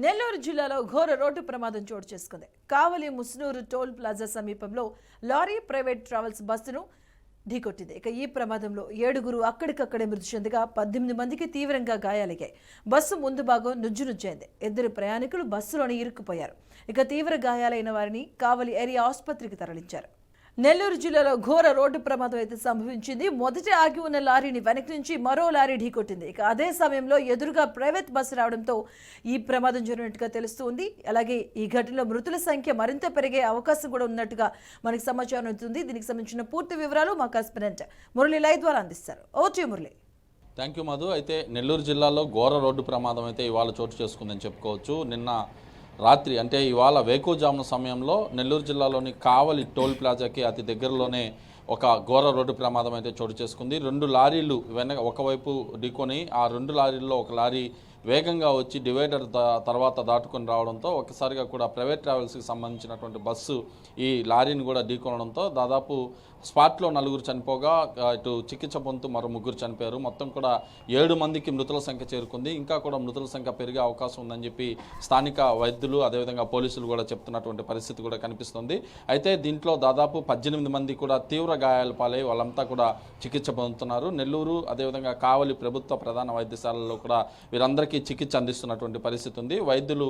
నెల్లూరు జిల్లాలో ఘోర రోడ్డు ప్రమాదం చోటు చేసుకుంది. కావలి ముస్నూరు టోల్ ప్లాజా సమీపంలో లారీ ప్రైవేట్ ట్రావెల్స్ బస్సును ఢీకొట్టింది. ఈ ప్రమాదంలో 7 అక్కడికక్కడే మృతి చెందగా 18 మందికి తీవ్రంగా గాయాలయ్యాయి. బస్సు ముందు భాగం నుజ్జునుజ్జైంది. 2 ప్రయాణికులు బస్సులోని ఇరుక్కుపోయారు. తీవ్ర గాయాలైన వారిని కావలి ఏరియా ఆసుపత్రికి తరలించారు. నెల్లూరు జిల్లాలో ఘోర రోడ్డు ప్రమాదం అయితే సంభవించింది. మొదట ఆగి ఉన్న లారీని వెనక నుంచి మరో లారీ ఢీకొట్టింది. అదే సమయంలో ఎదురుగా ప్రైవేట్ బస్సు రావడంతో ఈ ప్రమాదం జరిగినట్టుగా తెలుస్తుంది. అలాగే ఈ ఘటనలో మృతుల సంఖ్య మరింత పెరిగే అవకాశం కూడా ఉన్నట్టుగా మనకు సమాచారం అవుతుంది. దీనికి సంబంధించిన పూర్తి వివరాలు మా కరెస్పాండెంట్ మురళి లైవ్ ద్వారా అందిస్తారు. Okay Murali. Thank you Madhu. అయితే నెల్లూరు జిల్లాలో ఘోర రోడ్డు ప్రమాదం అయితే ఇవాళ చోటు చేసుకుందని చెప్పుకోవచ్చు. నిన్న రాత్రి అంటే ఇవాళ వేకువజామున సమయంలో నెల్లూరు జిల్లాలోని కావలి టోల్ ప్లాజాకి అతి దగ్గరలోనే ఒక ఘోర రోడ్డు ప్రమాదం అయితే చోటు చేసుకుంది. 2 లారీలు ఒకవైపు ఢీకొని ఆ 2 లారీల్లో ఒక లారీ వేగంగా వచ్చి డివైడర్ తర్వాత దాటుకొని రావడంతో ఒకసారిగా కూడా ప్రైవేట్ ట్రావెల్స్కి సంబంధించినటువంటి బస్సు ఈ లారీని కూడా ఢీకొనడంతో దాదాపు స్పాట్లో 4 చనిపోగా ఇటు చికిత్స పొందుతూ మరో 3 చనిపోయారు. మొత్తం కూడా 7 మందికి మృతుల సంఖ్య చేరుకుంది. ఇంకా కూడా మృతుల సంఖ్య పెరిగే అవకాశం ఉందని చెప్పి స్థానిక వైద్యులు అదేవిధంగా పోలీసులు కూడా చెప్తున్నటువంటి పరిస్థితి కూడా కనిపిస్తుంది. అయితే దీంట్లో దాదాపు 18 మంది కూడా తీవ్ర గాయాల పాలై వాళ్ళంతా కూడా చికిత్స పొందుతున్నారు. నెల్లూరు అదేవిధంగా కావలి ప్రభుత్వ ప్రధాన వైద్యశాలలో కూడా వీరందరికీ చికిత్స అందిస్తున్నటువంటి పరిస్థితి ఉంది. వైద్యులు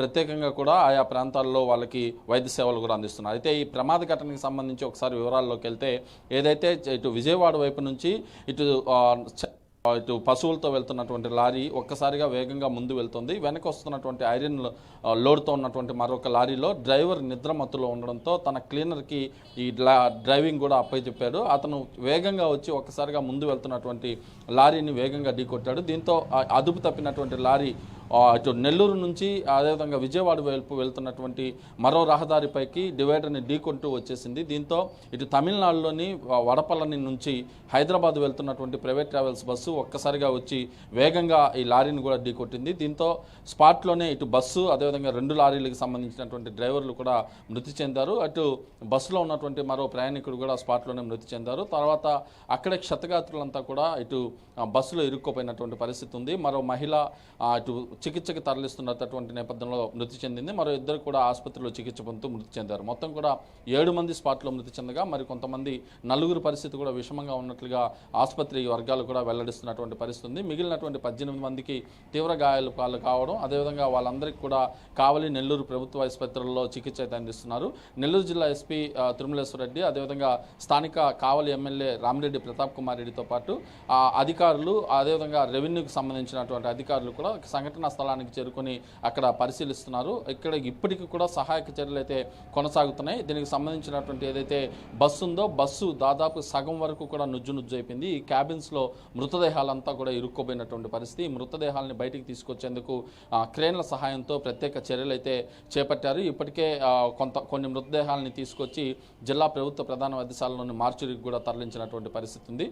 ప్రత్యేకంగా కూడా ఆయా ప్రాంతాల్లో వాళ్ళకి వైద్య సేవలు కూడా అందిస్తున్నారు. అయితే ఈ ప్రమాద ఘటనకి సంబంధించి ఒకసారి వివరాల్లోకి వెళ్తే ఏదైతే ఇటు విజయవాడ వైపు నుంచి ఇటు పశువులతో వెళ్తున్నటువంటి లారీ ఒక్కసారిగా వేగంగా ముందు వెళ్తుంది. వెనక వస్తున్నటువంటి ఐరన్ లోడ్తో ఉన్నటువంటి మరొక లారీలో డ్రైవర్ నిద్రమత్తులో ఉండడంతో తన క్లీనర్కి ఈ డ్రైవింగ్ కూడా అప్పచెప్పాడు. అతను వేగంగా వచ్చి ఒక్కసారిగా ముందు వెళ్తున్నటువంటి లారీని వేగంగా ఢీకొట్టాడు. దీంతో అదుపు తప్పినటువంటి లారీ ఇటు నెల్లూరు నుంచి అదేవిధంగా విజయవాడ వైపు వెళ్తున్నటువంటి మరో రహదారిపైకి డివైడర్ని ఢీకొంటూ వచ్చేసింది. దీంతో ఇటు తమిళనాడులోని వడపల్లని నుంచి హైదరాబాద్ వెళ్తున్నటువంటి ప్రైవేట్ ట్రావెల్స్ బస్సు ఒక్కసారిగా వచ్చి వేగంగా ఈ లారీని కూడా ఢీకొట్టింది. దీంతో స్పాట్లోనే ఇటు బస్సు అదేవిధంగా 2 లారీలకు సంబంధించినటువంటి డ్రైవర్లు కూడా మృతి చెందారు. అటు బస్సులో ఉన్నటువంటి మరో ప్రయాణికుడు కూడా స్పాట్లోనే మృతి చెందారు. తర్వాత అక్కడే క్షతగాత్రులంతా కూడా ఇటు బస్సులో ఇరుక్కుపోయినటువంటి పరిస్థితి ఉంది. మరో మహిళ ఇటు చికిత్సకు తరలిస్తున్నటువంటి నేపథ్యంలో మృతి చెందింది. మరో 2 కూడా ఆసుపత్రిలో చికిత్స పొందుతూ మృతి చెందారు. మొత్తం కూడా 7 మంది స్పాట్లో మృతి చెందగా మరి కొంతమంది 4 పరిస్థితి కూడా విషమంగా ఉన్నట్లుగా ఆసుపత్రి వర్గాలు కూడా వెల్లడిస్తున్నటువంటి పరిస్థితి ఉంది. మిగిలినటువంటి 18 మందికి తీవ్ర గాయాలు కావడం అదేవిధంగా వాళ్ళందరికీ కూడా కావలి నెల్లూరు ప్రభుత్వ ఆసుపత్రుల్లో చికిత్స అయితే అందిస్తున్నారు. నెల్లూరు జిల్లా ఎస్పీ తిరుమలేశ్వర రెడ్డి అదేవిధంగా స్థానిక కావలి ఎమ్మెల్యే రామిరెడ్డి ప్రతాప్ కుమార్ రెడ్డితో పాటు అధికారులు అదేవిధంగా రెవెన్యూకి సంబంధించినటువంటి అధికారులు కూడా సంఘటన స్థలానికి చేరుకొని అక్కడ పరిశీలిస్తున్నారు. ఇక్కడ ఇప్పటికీ కూడా సహాయక చర్యలు అయితే కొనసాగుతున్నాయి. దీనికి సంబంధించినటువంటి ఏదైతే బస్సు ఉందో బస్సు దాదాపు సగం వరకు కూడా నుజ్జు అయిపోయింది. ఈ క్యాబిన్స్లో మృతదేహాలంతా కూడా ఇరుక్కోబోయినటువంటి పరిస్థితి. ఈ మృతదేహాలని బయటికి తీసుకొచ్చేందుకు క్రేన్ల సహాయంతో ప్రత్యేక చర్యలు అయితే చేపట్టారు. ఇప్పటికే కొన్ని మృతదేహాలని తీసుకొచ్చి జిల్లా ప్రభుత్వ ప్రధాన వైద్యశాలలోని మార్చురికి కూడా తరలించినటువంటి పరిస్థితి ఉంది.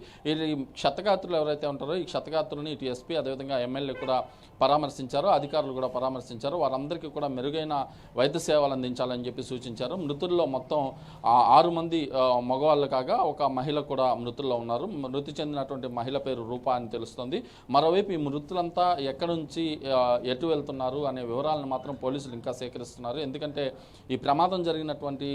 ఈ క్షతగాత్రులు ఎవరైతే ఉంటారో ఈ క్షతగాత్రులని ఇటు ఎస్పీ అదేవిధంగా ఎమ్మెల్యే కూడా పరామర్శించారు. అధికారులు కూడా పరామర్శించారు. వారందరికీ కూడా మెరుగైన వైద్య సేవలు అందించాలని చెప్పి సూచించారు. మృతుల్లో మొత్తం 6 మంది మగవాళ్ళు కాగా ఒక మహిళ కూడా మృతుల్లో ఉన్నారు. మృతి చెందినటువంటి మహిళ పేరు రూపా అని తెలుస్తుంది. మరోవైపు ఈ మృతులంతా ఎక్కడి నుంచి ఎటు వెళ్తున్నారు అనే వివరాలను మాత్రం పోలీసులు ఇంకా సేకరిస్తున్నారు. ఎందుకంటే ఈ ప్రమాదం జరిగినటువంటి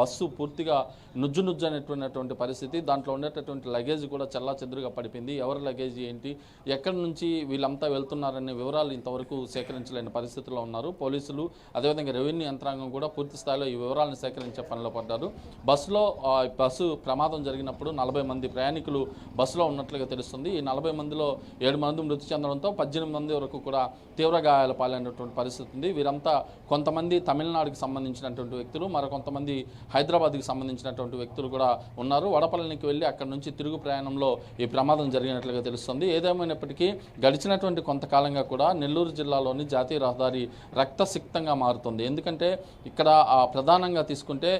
బస్సు పూర్తిగా నుజ్జు అనేటువంటి పరిస్థితి. దాంట్లో ఉండేటటువంటి లగేజ్ కూడా చెల్లాచెదురుగా పడిపోయింది. ఎవరి లగేజ్ ఏంటి, ఎక్కడి నుంచి వీళ్ళంతా వెళ్తున్నారనే వివరాలు ఇంతవరకు సేకరించలేని పరిస్థితుల్లో ఉన్నారు. పోలీసులు అదేవిధంగా రెవెన్యూ యంత్రాంగం కూడా పూర్తి స్థాయిలో ఈ వివరాలను సేకరించే పనిలో పడ్డారు. బస్సు ప్రమాదం జరిగినప్పుడు 40 మంది ప్రయాణికులు బస్సులో ఉన్నట్లుగా తెలుస్తుంది. ఈ 40 మందిలో 7 మంది మృతి చెందడంతో 18 మంది వరకు కూడా తీవ్ర గాయాల పాలైనటువంటి పరిస్థితి ఉంది. వీరంతా కొంతమంది తమిళనాడుకి సంబంధించినటువంటి వ్యక్తులు, మరికొంతమంది హైదరాబాద్కి సంబంధించినటువంటి వ్యక్తులు కూడా ఉన్నారు. వడపల్లికి వెళ్ళి అక్కడి నుంచి తిరుగు ప్రయాణంలో ఈ ప్రమాదం జరిగినట్లుగా తెలుస్తుంది. ఏదేమైనప్పటికీ గడిచినటువంటి కొంతకాలంగా కూడా నెల్లూరు జిల్లాలోని జాతీయ రహదారి రక్తసిక్తంగా మారుతుంది. ఎందుకంటే ఇక్కడ ప్రధానంగా తీసుకుంటే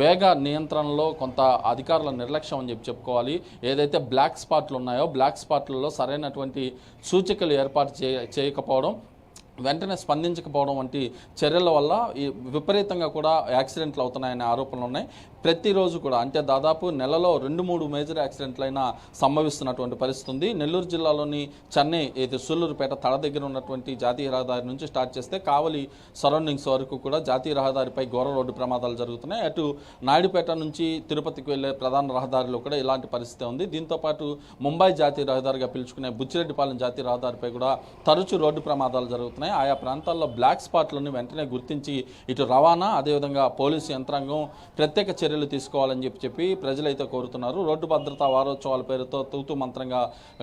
వేగ నియంత్రణలో కొంత అధికారుల నిర్లక్ష్యం అని చెప్పుకోవాలి. ఏదైతే బ్లాక్ స్పాట్లు ఉన్నాయో బ్లాక్ స్పాట్లలో సరైనటువంటి సూచికలు ఏర్పాటు చేయకపోవడం వెంటనే స్పందించకపోవడం వంటి చర్యల వల్ల ఈ విపరీతంగా కూడా యాక్సిడెంట్లు అవుతున్నాయనే ఆరోపణలు ఉన్నాయి. ప్రతిరోజు కూడా అంటే దాదాపు నెలలో 2-3 మేజర్ యాక్సిడెంట్లైనా సంభవిస్తున్నటువంటి పరిస్థితి ఉంది. నెల్లూరు జిల్లాలోని చెన్నై అయితే సూళ్లూరుపేట తడ దగ్గర ఉన్నటువంటి జాతీయ రహదారి నుంచి స్టార్ట్ చేస్తే కావలి సరౌండింగ్స్ వరకు కూడా జాతీయ రహదారిపై ఘోర రోడ్డు ప్రమాదాలు జరుగుతున్నాయి. అటు నాయుడుపేట నుంచి తిరుపతికి వెళ్లే ప్రధాన రహదారిలో కూడా ఇలాంటి పరిస్థితి ఉంది. దీంతోపాటు ముంబై జాతీయ రహదారిగా పిలుచుకునే బుచ్చిరెడ్డిపాలెం జాతీయ రహదారిపై కూడా తరచూ రోడ్డు ప్రమాదాలు జరుగుతున్నాయి. ఆయా ప్రాంతాల్లో బ్లాక్ స్పాట్లను వెంటనే గుర్తించి ఇటు రవాణా అదేవిధంగా పోలీసు యంత్రాంగం ప్రత్యేక చర్యలు తీసుకోవాలని చెప్పి ప్రజలైతే కోరుతున్నారు. రోడ్డు భద్రతా వారోత్సవాల పేరుతో తూతూ మంత్రంగా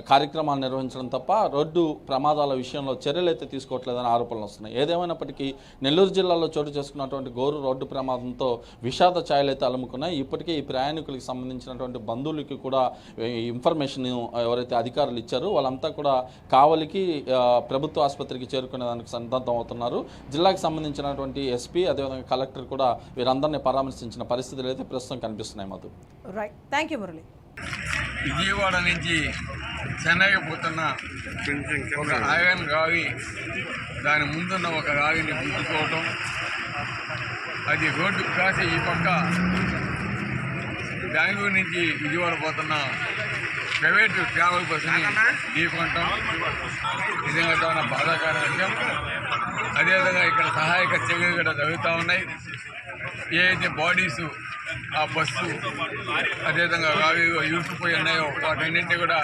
కార్యక్రమాలు నిర్వహించడం తప్ప రోడ్డు ప్రమాదాల విషయంలో చర్యలు అయితే తీసుకోవట్లేదని ఆరోపణలు వస్తున్నాయి. ఏదేమైనప్పటికీ నెల్లూరు జిల్లాలో చోటు చేసుకున్నటువంటి ఘోర రోడ్డు ప్రమాదంతో విషాద ఛాయలు అయితే అలుముకున్నాయి. ఇప్పటికే ఈ ప్రయాణికులకు సంబంధించినటువంటి బంధువులకి కూడా ఇన్ఫర్మేషన్ ఎవరైతే అధికారులు ఇచ్చారో వాళ్ళంతా కూడా కావలికి ప్రభుత్వ ఆసుపత్రికి చేరుకునే దానికి సన్నద్ధం అవుతున్నారు. జిల్లాకు సంబంధించినటువంటి ఎస్పీ అదేవిధంగా కలెక్టర్ కూడా వీరందరినీ పరామర్శించిన పరిస్థితులు అయితే ప్రస్తుతం కనిపిస్తున్నాయి. Madhu. Right, thank you Murali. Vijayawada నుంచి చెన్నైకి పోతున్న ఒక ఐరన్ రాగి దాని ముందున్న ఒక రాగిని గుద్దుకోవటం, అది రోడ్డు కాసి ఈ పక్క బెంగళూరు నుంచి విజయవాడ పోతున్న ప్రైవేటు ట్రావెల్ బస్సుని ఢీకొనటం నిజంగా చాలా బాధాకర విషయం. అదేవిధంగా ఇక్కడ సహాయక చర్యలు కూడా జరుగుతూ ఉన్నాయి. ఏదైతే బాడీసు ఆ బస్సు అదేవిధంగా రావి యూసుకుపోయి ఉన్నాయో వాటన్నింటినీ కూడా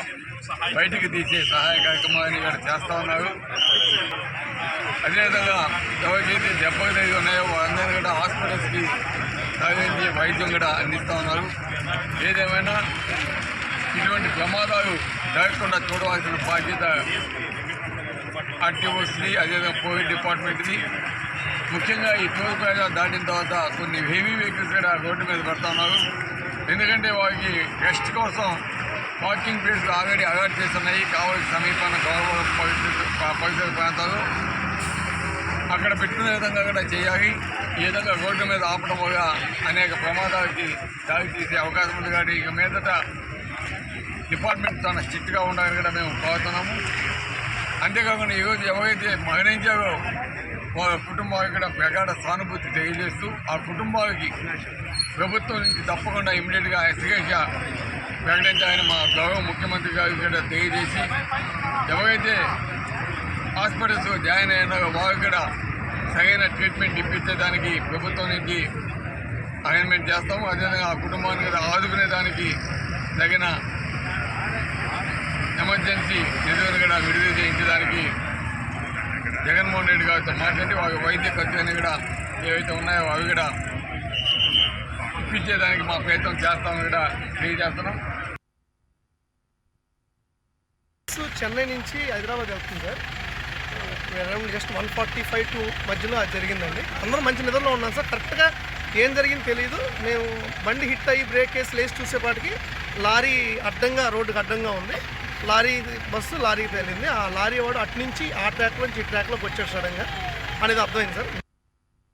బయటికి తీసే సహాయ కార్యక్రమాన్ని కూడా చేస్తూ ఉన్నారు. అదేవిధంగా ఎవరికైతే దెబ్బలు తగిలి ఉన్నాయో వాళ్ళందరినీ కూడా హాస్పిటల్స్కి తరలించి వైద్యం కూడా అందిస్తూ ఉన్నారు. ఏదేమైనా ఇటువంటి ప్రమాదాలు జరగకుండా చూడవలసిన బాధ్యత ఆర్టీఓస్ని అదేవిధంగా పోలీస్ డిపార్ట్మెంట్ని. ముఖ్యంగా ఈ టోల్ ప్లాజా దాటిన తర్వాత కొన్ని హెవీ వెహికల్స్ కూడా రోడ్డు మీద పెడతా ఉన్నారు. ఎందుకంటే వారికి రెస్ట్ కోసం పార్కింగ్ ప్లేస్లు ఆల్రెడీ అలాట్ చేస్తున్నాయి. కావలి సమీపాన గౌరవ పరిసర ప్రాంతాలు అక్కడ పెట్టుకునే విధంగా కూడా చేయాలి. ఈ విధంగా రోడ్డు మీద ఆపడం వల్ల అనేక ప్రమాదాలకి దారి తీసే అవకాశం ఉంది. కానీ ఇక మీదట డిపార్ట్మెంట్ చాలా స్ట్రిక్ట్గా ఉండాలని కూడా మేము కోరుతున్నాము. అంతేకాకుండా ఈరోజు ఎవరైతే మరణించారో వాళ్ళ కుటుంబాలకు కూడా ప్రగాఢ సానుభూతి తెలియజేస్తూ ఆ కుటుంబాలకి ప్రభుత్వం నుంచి తప్పకుండా ఇమ్మీడియట్గా ఎస్టిగేట్గా ప్రకటించాలని మా గౌరవ ముఖ్యమంత్రి గారికి కూడా తెలియజేసి ఎవరైతే హాస్పిటల్స్లో జాయిన్ అయినారో వారికి కూడా సరైన ట్రీట్మెంట్ ఇప్పించేదానికి ప్రభుత్వం నుంచి అరేంజ్మెంట్ చేస్తాము. అదేవిధంగా ఆ కుటుంబాన్ని కూడా ఆదుకునే దానికి తగిన ఎమర్జెన్సీ నిధులను కూడా విడుదల చేయించడానికి జగన్మోహన్ రెడ్డి గారితో మాట్లాడి వారి వైద్య ఖర్చులన్నీ కూడా ఏవైతే ఉన్నాయో అవి కూడా ఇప్పించేదానికి మా ప్రయత్నం చేస్తామని కూడా తెలియజేస్తున్నాం. చెన్నై నుంచి హైదరాబాద్ వెళ్తుంది సార్. అరౌండ్ జస్ట్ 1:45 మధ్యలో అది జరిగిందండి. అందరూ మంచి నిద్రలో ఉన్నాం సార్. కరెక్ట్గా ఏం జరిగింది తెలియదు. మేము బండి హిట్ అయ్యి బ్రేక్ వేసి లేచి చూసేపాటికి లారీ అడ్డంగా రోడ్డుకి అడ్డంగా ఉంది. బస్సు లారీకి తేలింది. ఆ లారీ వాడు అటు నుంచి ఆ ట్రాక్ నుంచి ఈ ట్రాక్లోకి వచ్చాడు సడన్గా అనేది అర్థమైంది సార్.